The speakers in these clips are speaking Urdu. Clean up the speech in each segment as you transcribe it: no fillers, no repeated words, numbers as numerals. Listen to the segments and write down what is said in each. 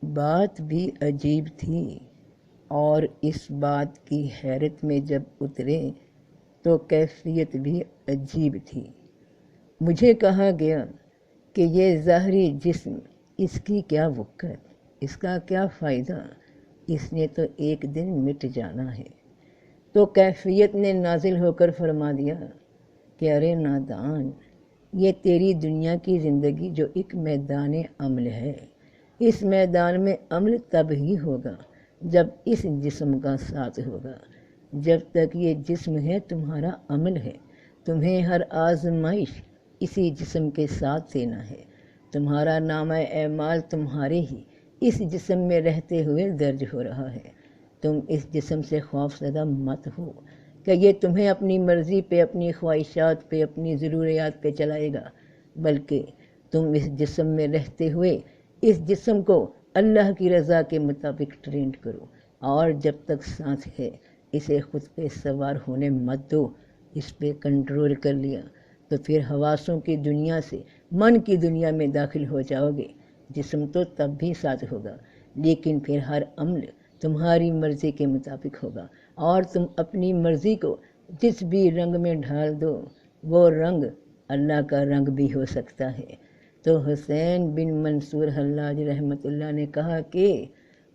بات بھی عجیب تھی، اور اس بات کی حیرت میں جب اترے تو کیفیت بھی عجیب تھی۔ مجھے کہا گیا کہ یہ ظاہری جسم، اس کی کیا وقت، اس کا کیا فائدہ، اس نے تو ایک دن مٹ جانا ہے۔ تو کیفیت نے نازل ہو کر فرما دیا کہ ارے نادان، یہ تیری دنیا کی زندگی جو ایک میدان عمل ہے، اس میدان میں عمل تب ہی ہوگا جب اس جسم کا ساتھ ہوگا۔ جب تک یہ جسم ہے تمہارا عمل ہے، تمہیں ہر آزمائش اسی جسم کے ساتھ دینا ہے۔ تمہارا نامہ اعمال تمہارے ہی اس جسم میں رہتے ہوئے درج ہو رہا ہے۔ تم اس جسم سے خوف زدہ مت ہو کہ یہ تمہیں اپنی مرضی پہ، اپنی خواہشات پہ، اپنی ضروریات پہ چلائے گا، بلکہ تم اس جسم میں رہتے ہوئے اس جسم کو اللہ کی رضا کے مطابق ٹرینڈ کرو، اور جب تک سانس ہے اسے خود پہ سوار ہونے مت دو۔ اس پہ کنٹرول کر لیا تو پھر حواسوں کی دنیا سے من کی دنیا میں داخل ہو جاؤ گے۔ جسم تو تب بھی ساتھ ہوگا، لیکن پھر ہر عمل تمہاری مرضی کے مطابق ہوگا، اور تم اپنی مرضی کو جس بھی رنگ میں ڈھال دو وہ رنگ اللہ کا رنگ بھی ہو سکتا ہے۔ تو حسین بن منصور حلاج رحمۃ اللہ نے کہا کہ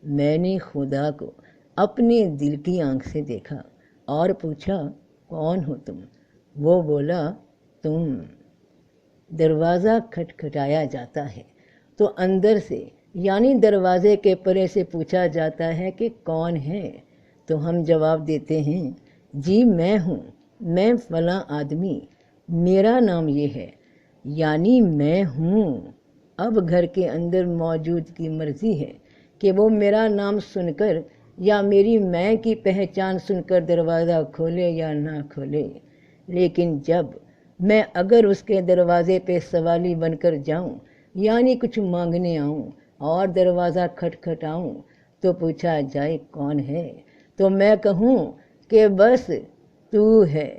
میں نے خدا کو اپنے دل کی آنکھ سے دیکھا اور پوچھا کون ہو تم؟ وہ بولا تم۔ دروازہ کھٹکھٹایا جاتا ہے تو اندر سے یعنی دروازے کے پرے سے پوچھا جاتا ہے کہ کون ہے؟ تو ہم جواب دیتے ہیں جی میں ہوں، میں فلاں آدمی، میرا نام یہ ہے، یعنی میں ہوں۔ اب گھر کے اندر موجود کی مرضی ہے کہ وہ میرا نام سن کر یا میری میں کی پہچان سن کر دروازہ کھولے یا نہ کھولے، لیکن جب میں اگر اس کے دروازے پہ سوالی بن کر جاؤں، یعنی کچھ مانگنے آؤں اور دروازہ کھٹکھٹاؤں تو پوچھا جائے کون ہے، تو میں کہوں کہ بس تو ہے،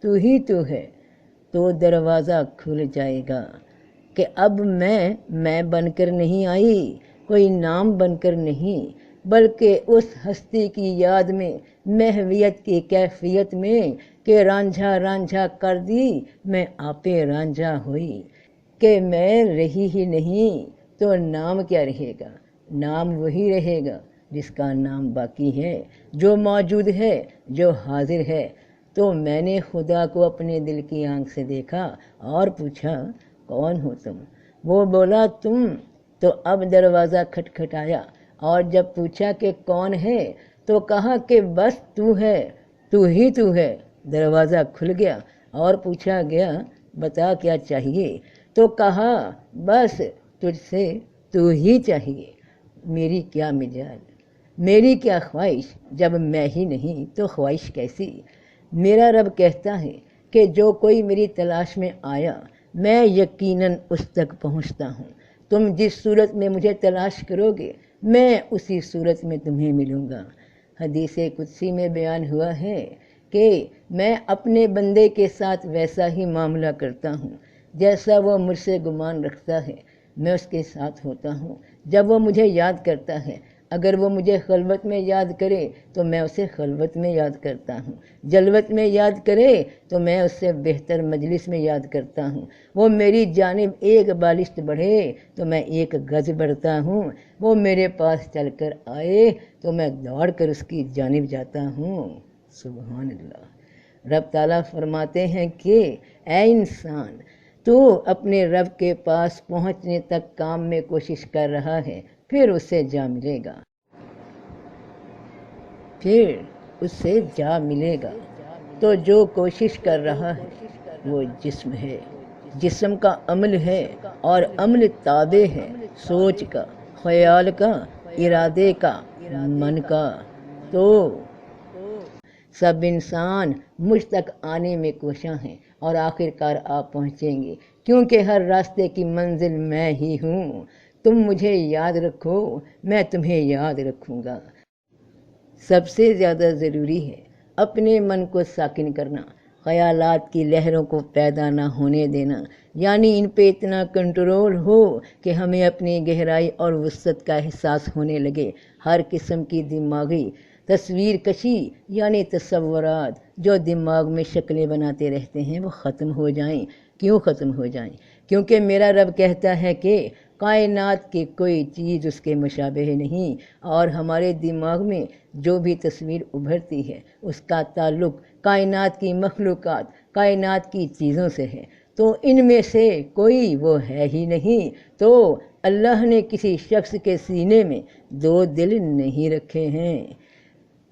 تو ہی تو ہے، تو دروازہ کھل جائے گا کہ اب میں بن کر نہیں آئی، کوئی نام بن کر نہیں، بلکہ اس ہستی کی یاد میں، محویت کی کیفیت میں کہ رانجھا رانجھا کر دی میں آپے رانجھا ہوئی، کہ میں رہی ہی نہیں تو نام کیا رہے گا؟ نام وہی رہے گا جس کا نام باقی ہے، جو موجود ہے، جو حاضر ہے۔ تو میں نے خدا کو اپنے دل کی آنکھ سے دیکھا اور پوچھا کون ہو تم؟ وہ بولا تم۔ تو اب دروازہ کھٹکھٹایا، اور جب پوچھا کہ کون ہے تو کہا کہ بس تو ہے، تو ہی تو ہے۔ دروازہ کھل گیا اور پوچھا گیا بتا کیا چاہیے؟ تو کہا بس تجھ سے تو ہی چاہیے۔ میری کیا مجال، میری کیا خواہش، جب میں ہی نہیں تو خواہش کیسی؟ میرا رب کہتا ہے کہ جو کوئی میری تلاش میں آیا میں یقیناً اس تک پہنچتا ہوں۔ تم جس صورت میں مجھے تلاش کرو گے میں اسی صورت میں تمہیں ملوں گا۔ حدیث قدسی میں بیان ہوا ہے کہ میں اپنے بندے کے ساتھ ویسا ہی معاملہ کرتا ہوں جیسا وہ مجھ سے گمان رکھتا ہے، میں اس کے ساتھ ہوتا ہوں جب وہ مجھے یاد کرتا ہے۔ اگر وہ مجھے خلوت میں یاد کرے تو میں اسے خلوت میں یاد کرتا ہوں، جلوت میں یاد کرے تو میں اس سے بہتر مجلس میں یاد کرتا ہوں۔ وہ میری جانب ایک بالشت بڑھے تو میں ایک گز بڑھتا ہوں، وہ میرے پاس چل کر آئے تو میں دوڑ کر اس کی جانب جاتا ہوں۔ سبحان اللہ۔ رب تعالیٰ فرماتے ہیں کہ اے انسان، تو اپنے رب کے پاس پہنچنے تک کام میں کوشش کر رہا ہے، پھر اسے جا ملے گا، پھر اسے جا ملے گا۔ تو جو کوشش کر رہا ہے وہ جسم ہے، جسم کا عمل ہے، اور عمل تابع ہے سوچ کا، خیال کا، ارادے کا، من کا۔ تو سب انسان مجھ تک آنے میں کوشاں ہیں اور آخر کار آپ پہنچیں گے، کیونکہ ہر راستے کی منزل میں ہی ہوں۔ تم مجھے یاد رکھو، میں تمہیں یاد رکھوں گا۔ سب سے زیادہ ضروری ہے اپنے من کو ساکن کرنا، خیالات کی لہروں کو پیدا نہ ہونے دینا، یعنی ان پہ اتنا کنٹرول ہو کہ ہمیں اپنی گہرائی اور وسعت کا احساس ہونے لگے۔ ہر قسم کی دماغی تصویر کشی یعنی تصورات جو دماغ میں شکلیں بناتے رہتے ہیں وہ ختم ہو جائیں۔ کیوں ختم ہو جائیں؟ کیونکہ میرا رب کہتا ہے کہ کائنات کی کوئی چیز اس کے مشابہ نہیں، اور ہمارے دماغ میں جو بھی تصویر ابھرتی ہے اس کا تعلق کائنات کی مخلوقات، کائنات کی چیزوں سے ہے، تو ان میں سے کوئی وہ ہے ہی نہیں۔ تو اللہ نے کسی شخص کے سینے میں دو دل نہیں رکھے ہیں،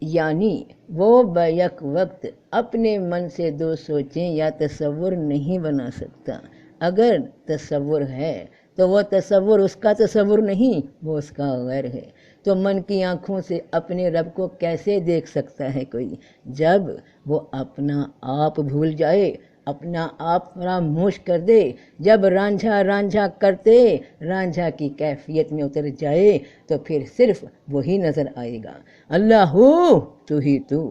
یعنی وہ بیک وقت اپنے من سے دو سوچیں یا تصور نہیں بنا سکتا۔ اگر تصور ہے تو وہ تصور اس کا تصور نہیں، وہ اس کا غیر ہے۔ تو من کی آنکھوں سے اپنے رب کو کیسے دیکھ سکتا ہے کوئی؟ جب وہ اپنا آپ بھول جائے، اپنا آپ فراموش کر دے، جب رانجھا رانجھا کرتے رانجھا کی کیفیت میں اتر جائے تو پھر صرف وہی نظر آئے گا، اللہ ہو تو ہی تو،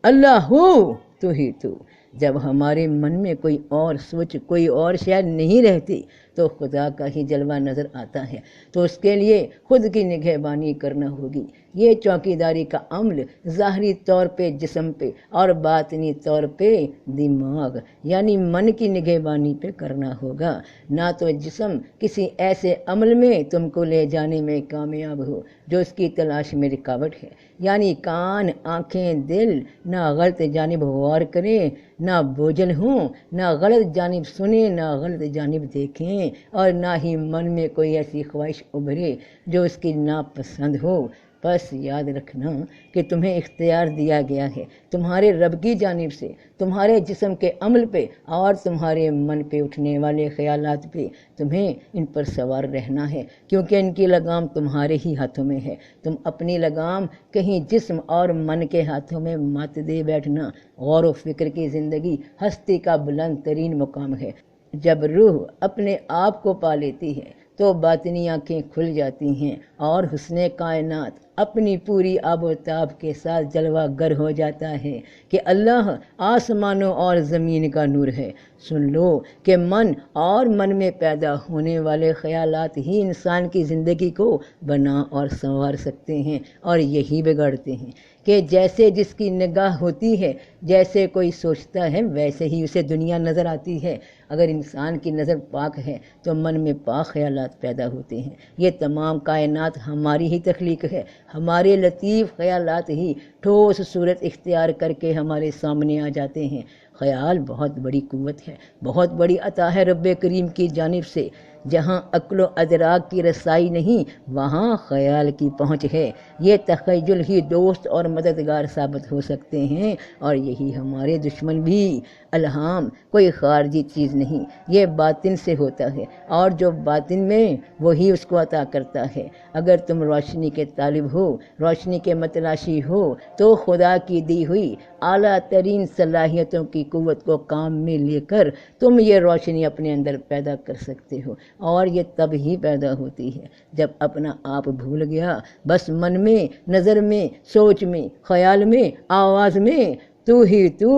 اللہ ہو تو ہی تو۔ جب ہمارے من میں کوئی اور سوچ، کوئی اور شے نہیں رہتی تو خدا کا ہی جلوہ نظر آتا ہے، تو اس کے لیے خود کی نگہبانی کرنا ہوگی۔ یہ چوکیداری کا عمل ظاہری طور پہ جسم پہ اور باطنی طور پہ دماغ یعنی من کی نگہبانی پہ کرنا ہوگا۔ نہ تو جسم کسی ایسے عمل میں تم کو لے جانے میں کامیاب ہو جو اس کی تلاش میں رکاوٹ ہے، یعنی کان، آنکھیں، دل نہ غلط جانب غور کریں، نہ بوجھل ہوں، نہ غلط جانب سنیں، نہ غلط جانب دیکھیں، اور نہ ہی من میں کوئی ایسی خواہش ابھرے جو اس کی ناپسند ہو۔ بس یاد رکھنا کہ تمہیں اختیار دیا گیا ہے تمہارے رب کی جانب سے، تمہارے جسم کے عمل پہ اور تمہارے من پہ اٹھنے والے خیالات پہ تمہیں ان پر سوار رہنا ہے، کیونکہ ان کی لگام تمہارے ہی ہاتھوں میں ہے۔ تم اپنی لگام کہیں جسم اور من کے ہاتھوں میں مت دے بیٹھنا۔ غور و فکر کی زندگی ہستی کا بلند ترین مقام ہے۔ جب روح اپنے آپ کو پا لیتی ہے تو باطنی آنکھیں کھل جاتی ہیں اور حسن کائنات اپنی پوری آب و تاب کے ساتھ جلوہ گر ہو جاتا ہے کہ اللہ آسمانوں اور زمین کا نور ہے۔ سن لو کہ من اور من میں پیدا ہونے والے خیالات ہی انسان کی زندگی کو بنا اور سنوار سکتے ہیں اور یہی بگاڑتے ہیں کہ جیسے جس کی نگاہ ہوتی ہے، جیسے کوئی سوچتا ہے ویسے ہی اسے دنیا نظر آتی ہے۔ اگر انسان کی نظر پاک ہے تو من میں پاک خیالات پیدا ہوتے ہیں۔ یہ تمام کائنات ہماری ہی تخلیق ہے، ہمارے لطیف خیالات ہی ٹھوس صورت اختیار کر کے ہمارے سامنے آ جاتے ہیں۔ خیال بہت بڑی قوت ہے، بہت بڑی عطا ہے رب کریم کی جانب سے۔ جہاں عقل و ادراک کی رسائی نہیں وہاں خیال کی پہنچ ہے۔ یہ تخیل ہی دوست اور مددگار ثابت ہو سکتے ہیں، اور یہی ہمارے دشمن بھی۔ الہام کوئی خارجی چیز نہیں، یہ باطن سے ہوتا ہے، اور جو باطن میں وہی اس کو عطا کرتا ہے۔ اگر تم روشنی کے طالب ہو، روشنی کے متلاشی ہو، تو خدا کی دی ہوئی اعلیٰ ترین صلاحیتوں کی قوت کو کام میں لے کر تم یہ روشنی اپنے اندر پیدا کر سکتے ہو، اور یہ تب ہی پیدا ہوتی ہے جب اپنا آپ بھول گیا، بس من میں، نظر میں، سوچ میں، خیال میں، آواز میں تو ہی تو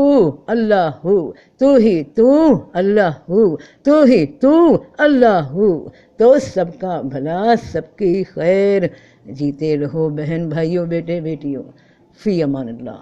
اللہ ہو، تو ہی تو اللہ ہو، تو ہی تو اللہ ہو، تو سب کا بھلا، سب کی خیر۔ جیتے رہو بہن بھائیوں، بیٹے بیٹیوں، فی امان اللہ۔